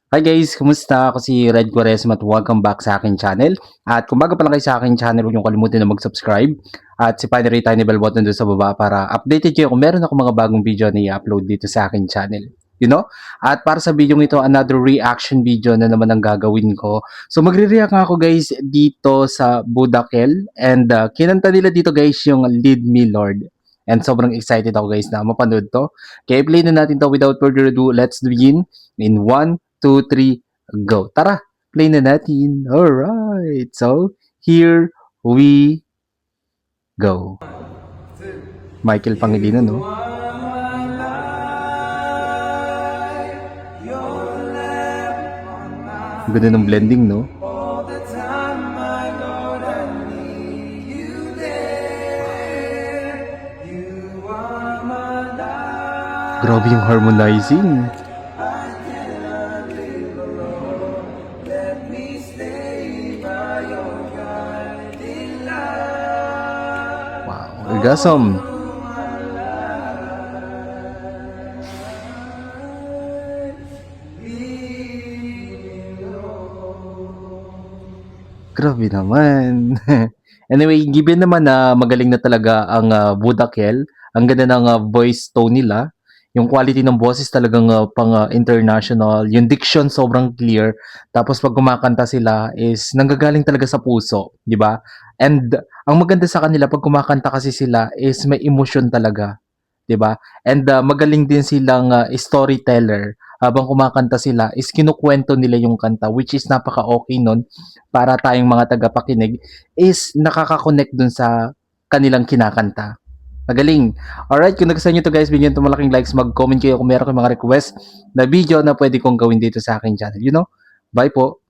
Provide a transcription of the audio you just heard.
Hi guys, kumusta? Ako si Red Quaresma at welcome back sa aking channel. At kung bago pa lang kayo sa aking channel, huwag niyong kalimutan na mag-subscribe. At si Pinary tiny bell button doon sa baba para updated kayo kung meron ako mga bagong video na i-upload dito sa aking channel. You know? At para sa video ito, another reaction video na naman ang gagawin ko. So magre-react nga ako guys dito sa Budakel. And kinanta nila dito guys yung Lead Me Lord. And sobrang excited ako guys na mapanood to. Kaya play na natin to without further ado. Let's begin in 1, 2, 3, go. Tara, play na natin. Alright. So, here we go. Michael Pangilinan, no? Ganda ng blending, no? Grabe yung harmonizing. Wow, orgasm. Grabe naman. Anyway, given naman na magaling na talaga ang Budakel, ang ganda ng voice tone nila, yung quality ng boses talagang pang international, yung diction sobrang clear, tapos pag kumakanta sila is nanggagaling talaga sa puso, di ba? And ang maganda sa kanila pag kumakanta kasi sila is may emotion talaga, 'di ba? And magaling din silang storyteller. Habang kumakanta sila is kinukuwento nila yung kanta which is napaka-okay nun para tayong mga tagapakinig is nakaka-connect dun sa kanilang kinakanta. Magaling. Alright, kung nagustuhan nyo to guys, bigyan to malaking likes, mag-comment kayo kung meron kayong mga request na video na pwede kong gawin dito sa aking channel. You know? Bye po.